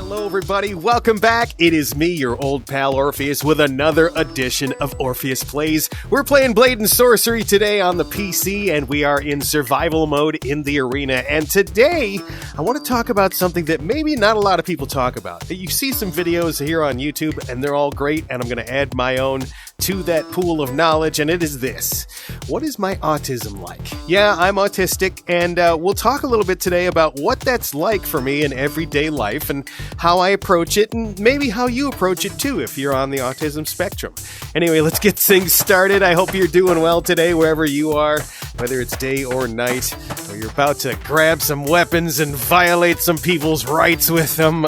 Hello, everybody. Welcome back. It is me, your old pal Orpheus, with another edition of Orpheus Plays. We're playing Blade and Sorcery today on the PC, and we are in survival mode in the arena. And today, I want to talk about something that maybe not a lot of people talk about. You see some videos here on YouTube, and they're all great, and I'm going to add my own to that pool of knowledge, and it is this. What is my autism like? Yeah, I'm autistic, and we'll talk a little bit today about what that's like for me in everyday life and how I approach it, and maybe how you approach it too if you're on the autism spectrum. Anyway, let's get things started. I hope you're doing well today wherever you are, whether it's day or night, or you're about to grab some weapons and violate some people's rights with them.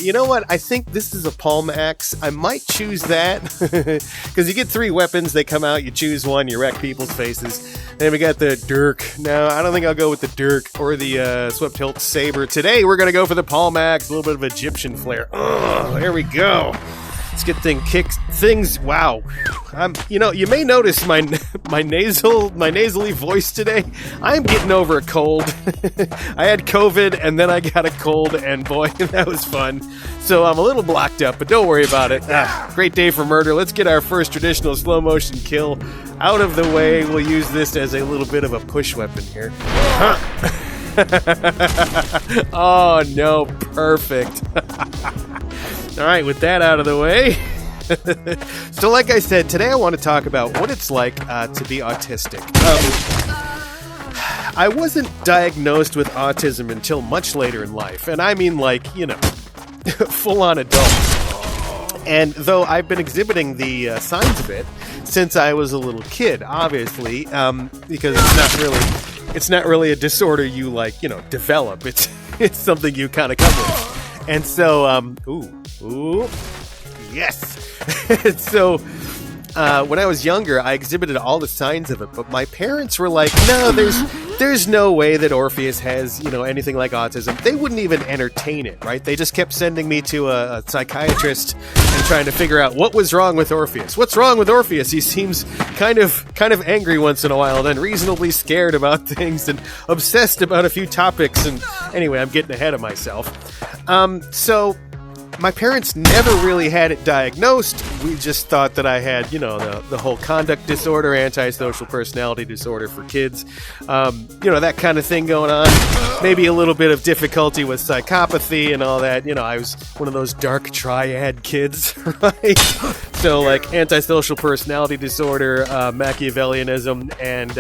You know what? I think this is a Palmax. I might choose that, because you get 3 weapons, they come out, you choose one, you wreck people's faces. Then we got the Dirk. No, I don't think I'll go with the Dirk or the Swept Hilt Saber. Today, we're going to go for the Palmax, a little bit of Egyptian flair. Oh, there we go. Let's get things. Wow. You may notice my nasally voice today. I'm getting over a cold. I had COVID and then I got a cold, and boy, that was fun. So I'm a little blocked up, but don't worry about it. Great day for murder. Let's get our first traditional slow motion kill out of the way. We'll use this as a little bit of a push weapon here. Oh no, perfect. Alright, with that out of the way. So like I said, today I want to talk about what it's like to be autistic. I wasn't diagnosed with autism until much later in life, and I mean full-on adult. And though I've been exhibiting the signs of it since I was a little kid, obviously, because it's not really a disorder you develop. It's something you kind of come with. And so, ooh, yes. So, when I was younger, I exhibited all the signs of it, but my parents were like, no, there's no way that Orpheus has, anything like autism. They wouldn't even entertain it, right? They just kept sending me to a psychiatrist and trying to figure out what was wrong with Orpheus. What's wrong with Orpheus? He seems kind of angry once in a while, and then reasonably scared about things and obsessed about a few topics. And anyway, I'm getting ahead of myself. So my parents never really had it diagnosed. We just thought that I had, the whole conduct disorder, antisocial personality disorder for kids, that kind of thing going on. Maybe a little bit of difficulty with psychopathy and all that. I was one of those dark triad kids, right? So, like, antisocial personality disorder, Machiavellianism, and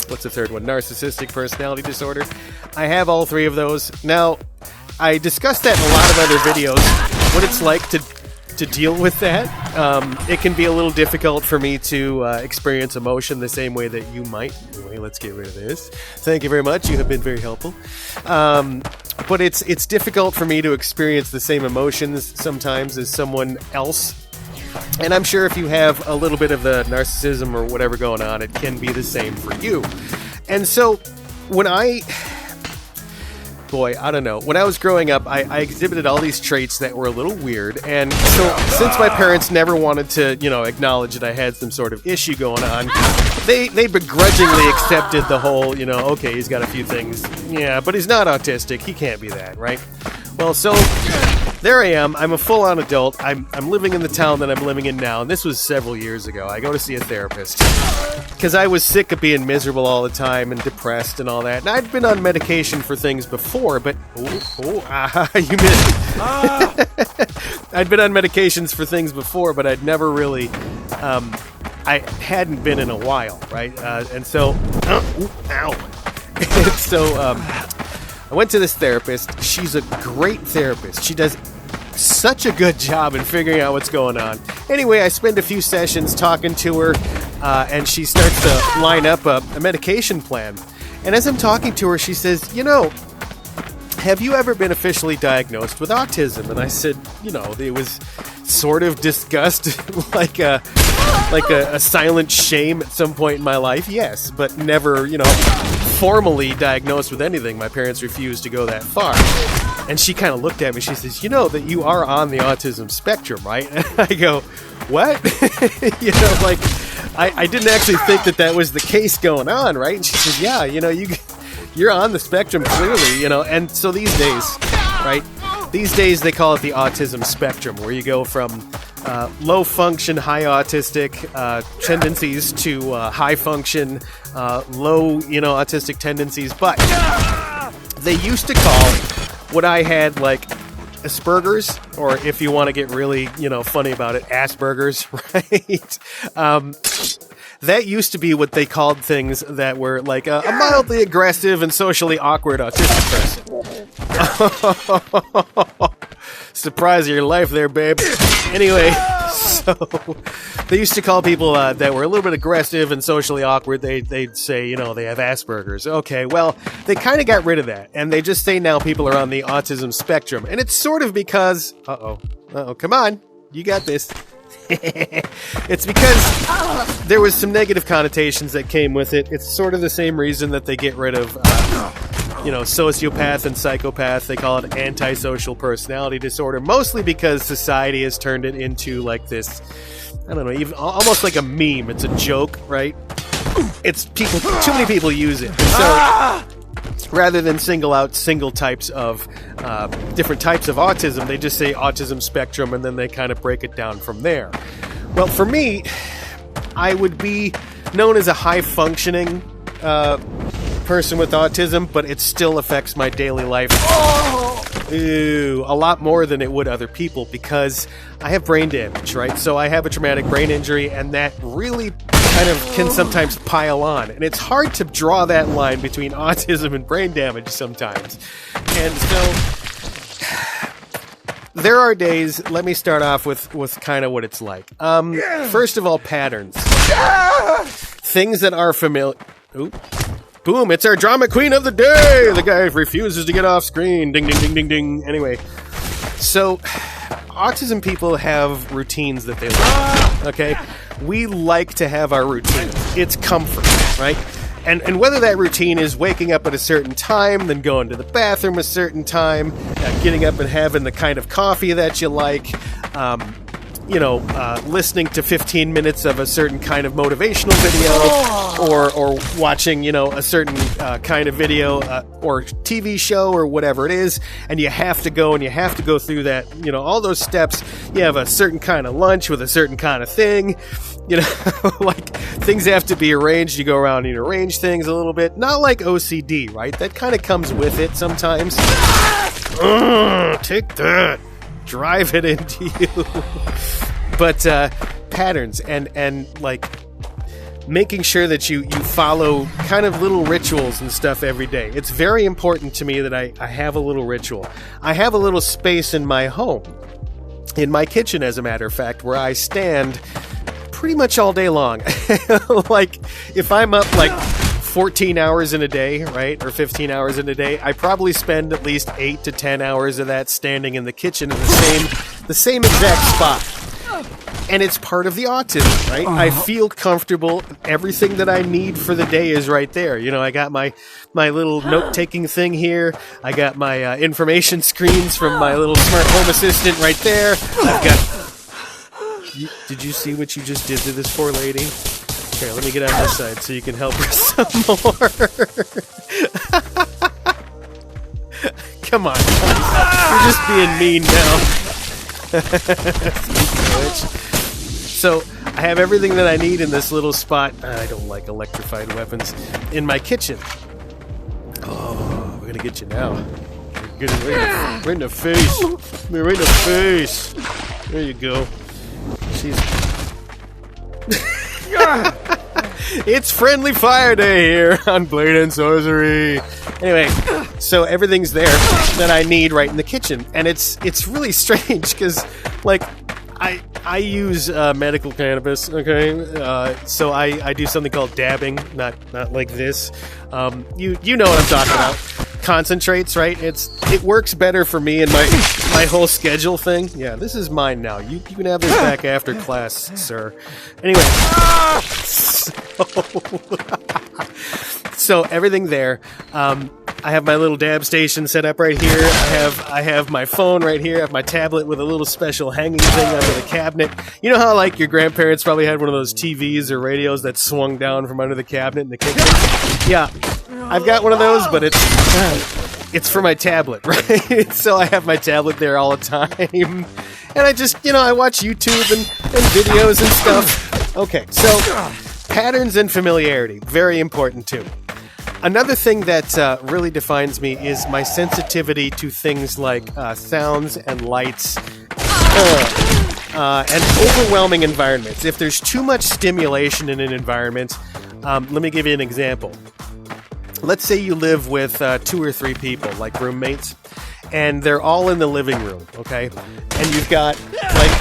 what's the third one? Narcissistic personality disorder. I have all 3 of those. Now, I discussed that in a lot of other videos, what it's like to deal with that. It can be a little difficult for me to experience emotion the same way that you might. Anyway, let's get rid of this. Thank you very much. You have been very helpful. But it's difficult for me to experience the same emotions sometimes as someone else. And I'm sure if you have a little bit of the narcissism or whatever going on, it can be the same for you. And so when I was growing up, I exhibited all these traits that were a little weird. And so since my parents never wanted to, acknowledge that I had some sort of issue going on, they begrudgingly accepted the whole, okay, he's got a few things. Yeah, but he's not autistic. He can't be that, right? Well, so there I am. I'm a full-on adult. I'm living in the town that I'm living in now, and this was several years ago. I go to see a therapist because I was sick of being miserable all the time and depressed and all that. And I'd been on medication for things before, but you missed it. I'd been on medications for things before, but I'd never really. I hadn't been in a while, right? And so, I went to this therapist. She's a great therapist. She does such a good job in figuring out what's going on. Anyway, I spend a few sessions talking to her, and she starts to line up a medication plan. And as I'm talking to her, she says, have you ever been officially diagnosed with autism? And I said, it was sort of discussed like a silent shame at some point in my life. Yes, but never, formally diagnosed with anything. My parents refused to go that far. And she kind of looked at me. She says, that you are on the autism spectrum, right? And I go, what? I didn't actually think that was the case going on, right? And she says, yeah, you you're on the spectrum clearly, you know. And so these days, right? These days they call it the Autism Spectrum, where you go from low function, high autistic tendencies to high function, low, autistic tendencies. But they used to call what I had like Asperger's, or if you want to get really, funny about it, Asperger's, right? That used to be what they called things that were like a mildly aggressive and socially awkward autistic person. Surprise of your life there, babe. Anyway, so they used to call people that were a little bit aggressive and socially awkward, they'd say, they have Asperger's. Okay, well, they kind of got rid of that, and they just say now people are on the autism spectrum. And it's sort of because... come on, you got this. It's because there was some negative connotations that came with it. It's sort of the same reason that they get rid of, sociopath and psychopath. They call it antisocial personality disorder, mostly because society has turned it into like this, I don't know, even almost like a meme. It's a joke, right? It's people, too many people use it. So rather than single out single types of different types of autism, they just say autism spectrum, and then they kind of break it down from there. Well, for me, I would be known as a high-functioning person with autism, but it still affects my daily life a lot more than it would other people, because I have brain damage, right? So I have a traumatic brain injury, and that really kind of can sometimes pile on. And it's hard to draw that line between autism and brain damage sometimes. And so there are days, let me start off with kind of what it's like. First of all, patterns. Things that are familiar. Boom, it's our drama queen of the day! The guy refuses to get off screen. Ding, ding, ding, ding, ding. Anyway, so autism people have routines that they like, okay? We like to have our routine. It's comfort, right? And whether that routine is waking up at a certain time, then going to the bathroom a certain time, getting up and having the kind of coffee that you like, listening to 15 minutes of a certain kind of motivational video, or watching, a certain kind of video or TV show or whatever it is, and you have to go through that, all those steps. You have a certain kind of lunch with a certain kind of thing, like things have to be arranged. You go around and you arrange things a little bit, not like OCD, right? That kind of comes with it sometimes. Take that. Drive it into you. But patterns and like making sure that you follow kind of little rituals and stuff every day. It's very important to me that I have a little ritual. I have a little space in my home, in my kitchen, as a matter of fact, where I stand pretty much all day long. Like if I'm up like 14 hours in a day, right, or 15 hours in a day, I probably spend at least 8 to 10 hours of that standing in the kitchen in the same exact spot. And it's part of the autism, right? I feel comfortable. Everything that I need for the day is right there. I got my little note-taking thing here. I got my information screens from my little smart home assistant right there. I've got... Did you see what you just did to this poor lady? Here, let me get on this side so you can help her some more. Come on. You're just being mean now. So, I have everything that I need in this little spot. I don't like electrified weapons. In my kitchen. Oh, we're gonna get you now. Right in the face. Right in the face. There you go. It's Friendly Fire Day here on Blade and Sorcery. Anyway, so everything's there that I need right in the kitchen. And it's really strange because, like, I use medical cannabis, okay? So I do something called dabbing, not like this. You know what I'm talking about. Concentrates, right? It works better for me and my whole schedule thing. Yeah, this is mine now. You can have this back after class, sir. Anyway, so everything there. I have my little dab station set up right here. I have my phone right here. I have my tablet with a little special hanging thing under the cabinet. You know how, like, your grandparents probably had one of those TVs or radios that swung down from under the cabinet in the kitchen? Yeah. I've got one of those, but it's for my tablet, right? So I have my tablet there all the time. And I just, I watch YouTube and videos and stuff. Okay, so patterns and familiarity, very important too. Another thing that really defines me is my sensitivity to things like sounds and lights and overwhelming environments. If there's too much stimulation in an environment, let me give you an example. Let's say you live with 2 or 3 people, like roommates, and they're all in the living room, okay? And you've got, like...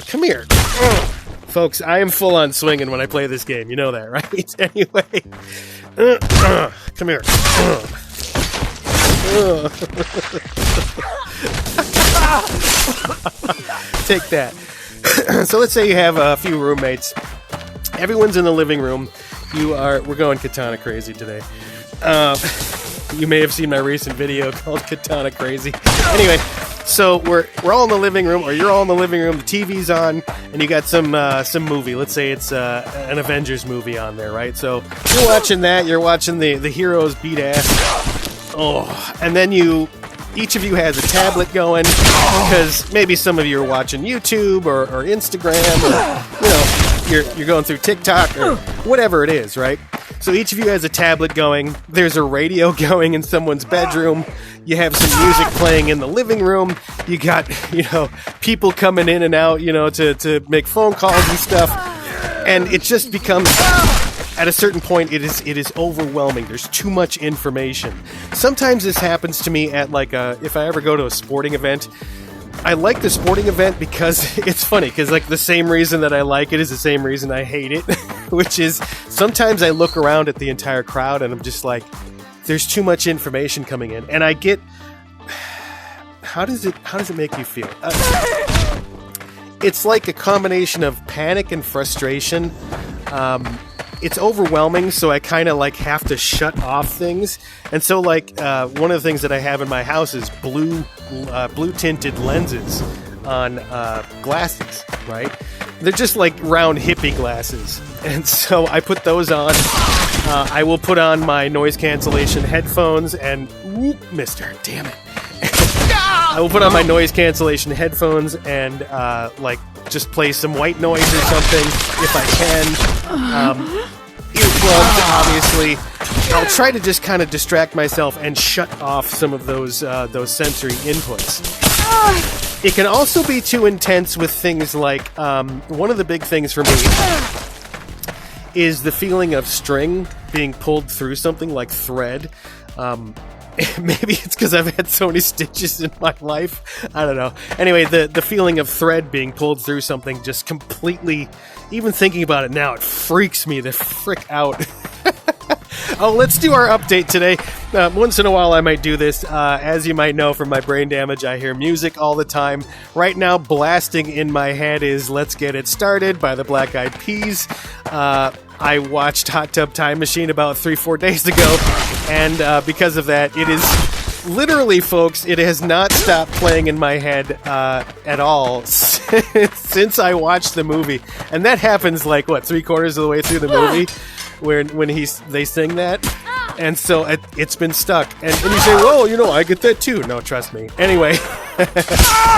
come here. Folks, I am full on swinging when I play this game. You know that, right? Anyway. Come here. Take that. So let's say you have a few roommates. Everyone's in the living room. We're going Katana crazy today. You may have seen my recent video called Katana Crazy. Anyway, so we're all in the living room, or you're all in the living room. The TV's on, and you got some movie. Let's say it's an Avengers movie on there, right? So you're watching that. You're watching the heroes beat ass. Oh, and then each of you has a tablet going because maybe some of you are watching YouTube or Instagram, or you're going through TikTok or whatever it is, right? So each of you has a tablet going. There's a radio going in someone's bedroom. You have some music playing in the living room. You got, people coming in and out, to make phone calls and stuff. And it just becomes, at a certain point, it is overwhelming. There's too much information. Sometimes this happens to me at if I ever go to a sporting event. I like the sporting event because it's funny, because the same reason that I like it is the same reason I hate it, which is sometimes I look around at the entire crowd and I'm just like, there's too much information coming in, and I get, how does it make you feel? It's like a combination of panic and frustration. It's overwhelming, so I kind of have to shut off things. And so one of the things that I have in my house is blue tinted lenses on glasses, right? They're just round hippie glasses. And so I put those on. I will put on my noise cancellation headphones and mister, damn it. I will put on my noise cancellation headphones and just play some white noise or something if I can. Earplugs, obviously. I'll try to just kind of distract myself and shut off some of those sensory inputs. It can also be too intense with things like one of the big things for me is the feeling of string being pulled through something like thread. Maybe it's because I've had so many stitches in my life. I don't know. Anyway, the feeling of thread being pulled through something just completely, even thinking about it now, it freaks me the frick out. Oh, let's do our update today. Once in a while I might do this. As you might know from my brain damage, I hear music all the time. Right now, blasting in my head is Let's Get It Started by the Black Eyed Peas. I watched Hot Tub Time Machine about 3-4 days ago, and because of that, it is literally, folks, it has not stopped playing in my head at all since I watched the movie. And that happens 3/4 of the way through the movie when they sing that. And so it's been stuck. And you say, well, I get that too. No, trust me. Anyway,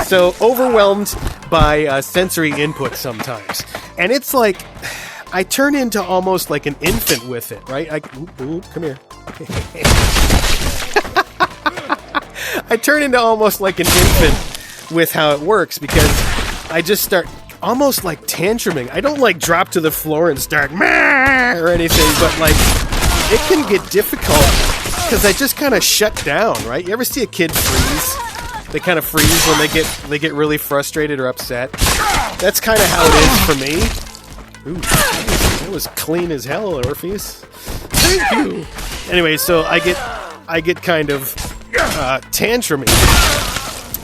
so overwhelmed by sensory input sometimes. And it's I turn into almost like an infant with it, right? Ooh, come here. I turn into almost like an infant with how it works because I just start almost tantruming. I don't drop to the floor and start or anything, but it can get difficult because I just kind of shut down, right? You ever see a kid freeze? They kind of freeze when they get really frustrated or upset. That's kind of how it is for me. Ooh, that was clean as hell, Orpheus. Thank you. Anyway, so I get kind of tantrumy.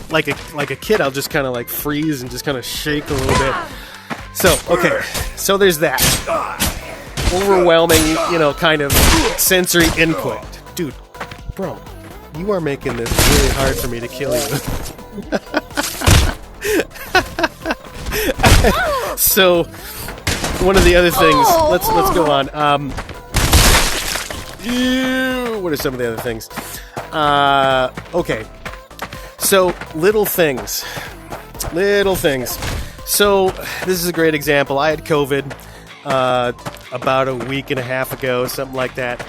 Like a kid, I'll just kind of freeze and just kind of shake a little bit. So, okay. So there's that. Overwhelming, kind of sensory input. Dude, bro, you are making this really hard for me to kill you. So one of the other things. Let's go on. What are some of the other things? Okay. So little things. So this is a great example. I had COVID about a week and a half ago, something like that,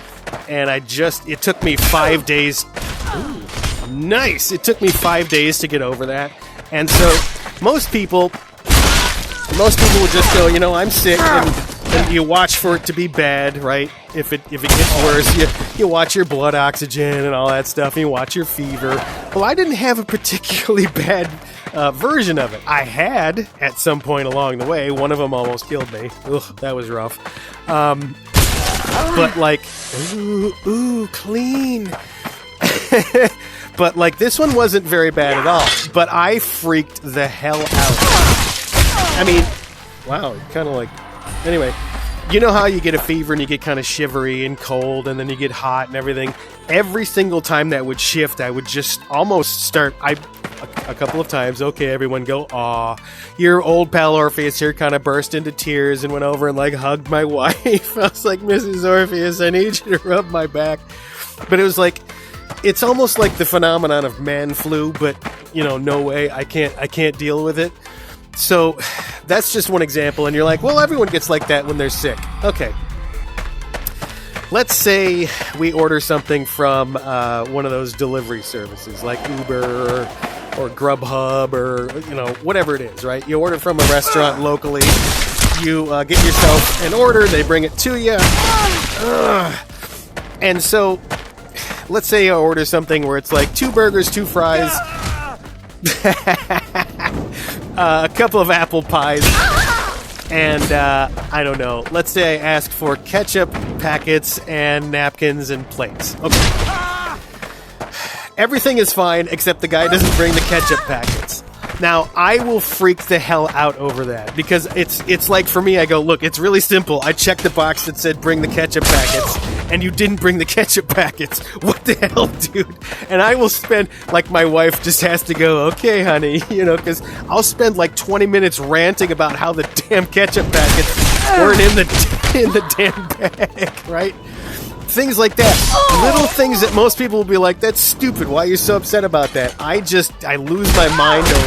and it took me 5 days. Ooh, nice. It took me 5 days to get over that, and so most people will just go, I'm sick, and you watch for it to be bad, right? If it gets worse, you watch your blood oxygen and all that stuff, and you watch your fever. Well, I didn't have a particularly bad version of it. I had, at some point along the way, one of them almost killed me. Ugh, that was rough. But like, ooh, clean. But like, this one wasn't very bad at all. But I freaked the hell out. I mean, wow, kind of like... Anyway, you know how you get a fever and you get kind of shivery and cold, and then you get hot and everything? Every single time that would shift, I would just almost start... A couple of times, okay, everyone go, aw. Your old pal Orpheus here kind of burst into tears and went over and like hugged my wife. I was like, Mrs. Orpheus, I need you to rub my back. But it was like, it's almost like the phenomenon of man flu, but no way, I can't deal with it. So that's just one example, and you're like, well, everyone gets like that when they're sick. Okay. Let's say we order something from one of those delivery services like Uber or Grubhub or, whatever it is, right? You order from a restaurant locally, you get yourself an order, they bring it to you. And so, let's say I order something where it's like 2 burgers, 2 fries, a couple of apple pies, and, I don't know, let's say I ask for ketchup packets and napkins and plates. Okay. Everything is fine, except the guy doesn't bring the ketchup packets. Now, I will freak the hell out over that, because it's like, for me, I go, look, it's really simple. I checked the box that said bring the ketchup packets, and you didn't bring the ketchup packets. What the hell, dude? And I will spend, like, my wife just has to go, okay, honey, because I'll spend like 20 minutes ranting about how the damn ketchup packets weren't in the damn bag, right? Things like that. Little things that most people will be like, that's stupid. Why are you so upset about that? I lose my mind over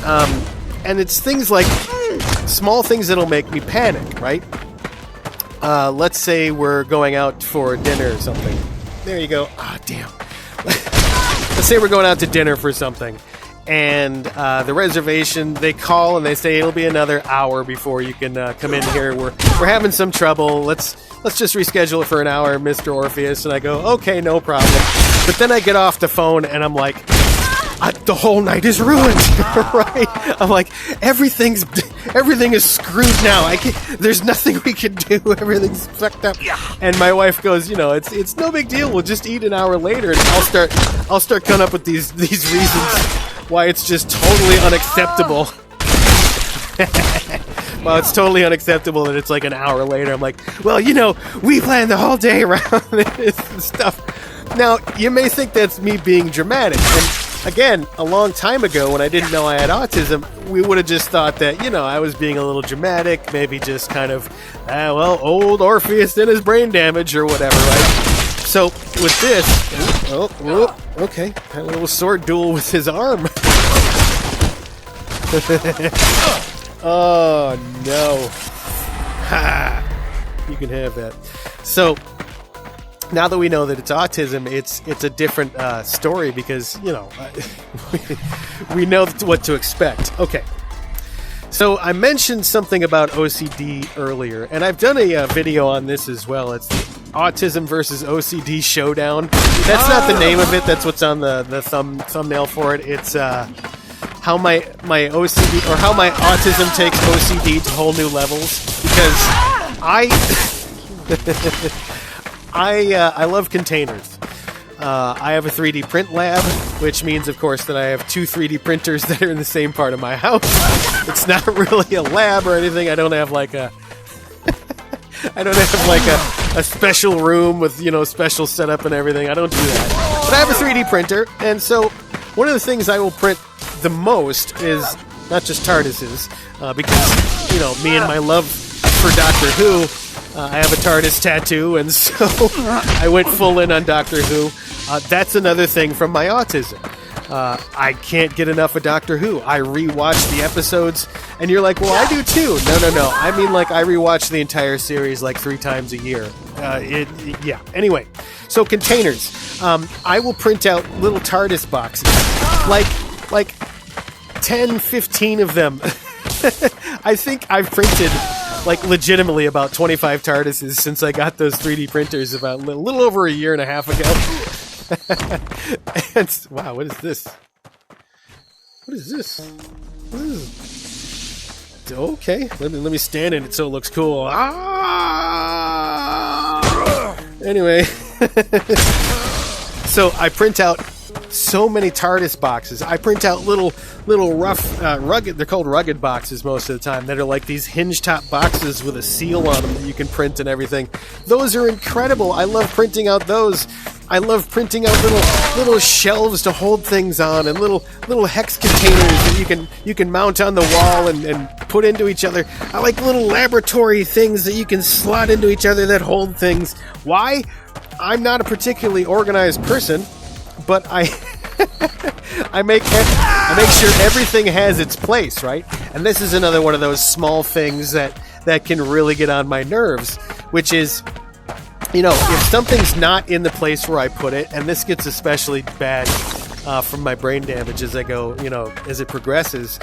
it. And it's things like small things that'll make me panic, right? Let's say we're going out for dinner or something. There you go. Ah, damn. Let's say we're going out to dinner for something. And the reservation, they call and they say it'll be another hour before you can come in here. We're having some trouble. Let's just reschedule it for an hour, Mr. Orpheus. And I go, okay, no problem. But then I get off the phone and I'm like, the whole night is ruined, right? I'm like, everything is screwed now. There's nothing we can do. Everything's fucked up. And my wife goes, it's no big deal. We'll just eat an hour later, and I'll start coming up with these reasons why it's just totally unacceptable. Well, it's totally unacceptable that it's like an hour later. I'm like, well, we planned the whole day around this stuff. Now, you may think that's me being dramatic. And again, a long time ago when I didn't know I had autism, we would have just thought that, I was being a little dramatic, maybe just kind of, old Orpheus and his brain damage or whatever, right? So, with this, okay, had a little sword duel with his arm. Oh, no. Ha! You can have that. So, now that we know that it's autism, it's a different story because, we know what to expect. Okay. So I mentioned something about OCD earlier, and I've done a video on this as well. It's Autism versus OCD Showdown. That's not the name of it. That's what's on the thumbnail for it. It's how my OCD, or how my autism takes OCD to whole new levels. Because I love containers. I have a 3D print lab, which means, of course, that I have 2 3D printers that are in the same part of my house. It's not really a lab or anything. I don't have like a special room with, special setup and everything. I don't do that. But I have a 3D printer, and so one of the things I will print the most is not just TARDISes, because me and my love for Doctor Who, I have a TARDIS tattoo, and so I went full in on Doctor Who. That's another thing from my autism. I can't get enough of Doctor Who. I rewatch the episodes, and you're like, well, I do too. No. I mean, like, I rewatch the entire series like 3 times a year. Yeah. Anyway, so containers. I will print out little TARDIS boxes, like 10, 15 of them. I think I've printed, like, legitimately about 25 TARDISes since I got those 3D printers about a little over a year and a half ago. And, wow, what is this? What is this? Okay, let me stand in it so it looks cool. Anyway, so I print out so many TARDIS boxes. I print out little rough, rugged, they're called rugged boxes most of the time, that are like these hinge top boxes with a seal on them that you can print and everything. Those are incredible. I love printing out those. I love printing out little shelves to hold things on, and little hex containers that you can mount on the wall and put into each other. I like little laboratory things that you can slot into each other that hold things. Why? I'm not a particularly organized person, but I make sure everything has its place, right? And this is another one of those small things that can really get on my nerves, which is, if something's not in the place where I put it, and this gets especially bad from my brain damage as I go, as it progresses.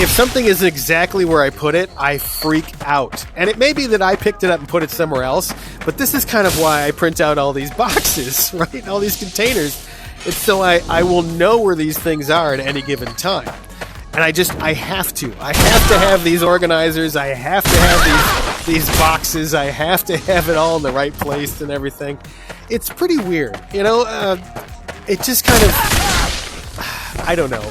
If something isn't exactly where I put it, I freak out. And it may be that I picked it up and put it somewhere else, but this is kind of why I print out all these boxes, right? All these containers. It's so I will know where these things are at any given time. And I have to. I have to have these organizers. I have to have these boxes. I have to have it all in the right place and everything. It's pretty weird. It just kind of, I don't know.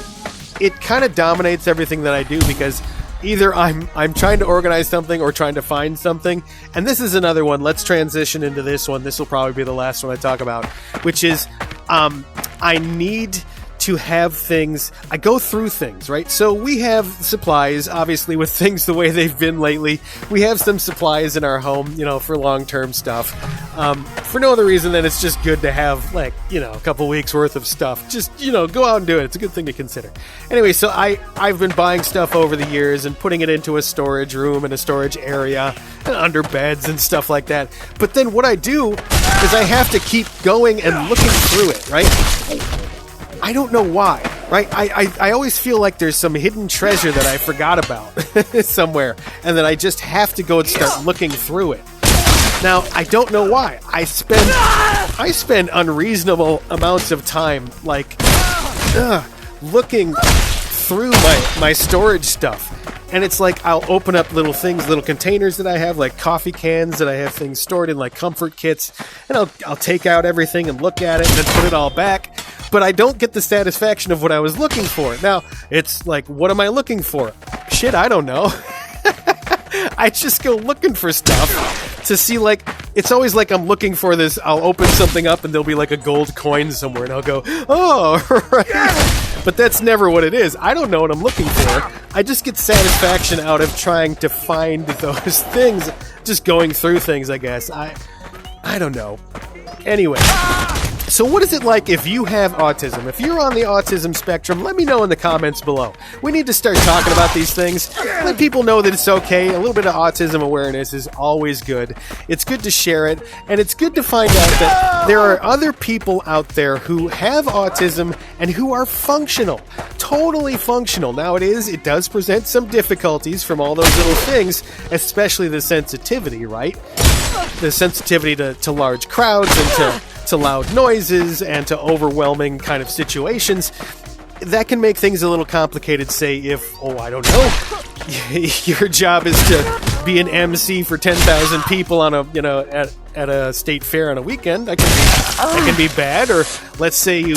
It kind of dominates everything that I do, because either I'm trying to organize something or trying to find something. And this is another one. Let's transition into this one. This will probably be the last one I talk about, which is I need to have things. I go through things, right? So we have supplies, obviously, with things the way they've been lately. We have some supplies in our home, for long-term stuff. For no other reason than it's just good to have, like, a couple weeks worth of stuff. Just, go out and do it. It's a good thing to consider. Anyway, so I've been buying stuff over the years and putting it into a storage room and a storage area and under beds and stuff like that. But then what I do is I have to keep going and looking through it, right? I don't know why, right? I always feel like there's some hidden treasure that I forgot about somewhere, and that I just have to go and start looking through it. Now, I don't know why. I spend unreasonable amounts of time, like, looking through my storage stuff. And it's like I'll open up little things, little containers that I have, like coffee cans that I have things stored in, like comfort kits, and I'll take out everything and look at it and then put it all back. But I don't get the satisfaction of what I was looking for. Now, it's like, what am I looking for? Shit, I don't know. I just go looking for stuff to see, like, it's always like I'm looking for this. I'll open something up and there'll be like a gold coin somewhere, and I'll go, oh, right. But that's never what it is. I don't know what I'm looking for. I just get satisfaction out of trying to find those things, just going through things, I guess. I don't know. Anyway. So what is it like if you have autism? If you're on the autism spectrum, let me know in the comments below. We need to start talking about these things. Let people know that it's okay. A little bit of autism awareness is always good. It's good to share it, and it's good to find out that there are other people out there who have autism and who are functional. Totally functional. Now it does present some difficulties from all those little things, especially the sensitivity, right? The sensitivity to large crowds and to loud noises and to overwhelming kind of situations. That can make things a little complicated, say if, I don't know, your job is to be an MC for 10,000 people on at a state fair on a weekend. That can be bad. Or let's say you're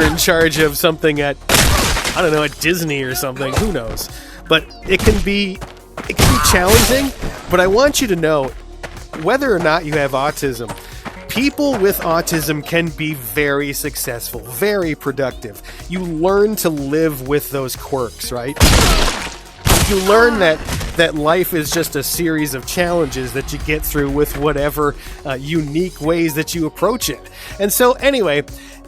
in charge of something at, I don't know, at Disney or something. Who knows? But it can be challenging. But I want you to know, whether or not you have autism, People with autism can be very successful, very productive. You learn to live with those quirks, right? You learn that life is just a series of challenges that you get through with whatever unique ways that you approach it. And so anyway,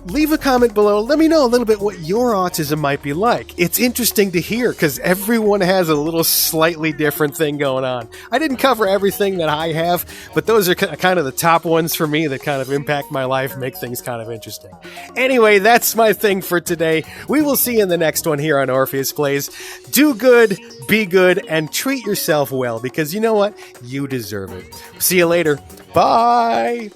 leave a comment below. Let me know a little bit what your autism might be like. It's interesting to hear because everyone has a little slightly different thing going on. I didn't cover everything that I have, but those are kind of the top ones for me that kind of impact my life, make things kind of interesting. Anyway, that's my thing for today. We will see you in the next one here on Orpheus Plays. Do good, be good, and treat yourself well because you know what? You deserve it. See you later. Bye!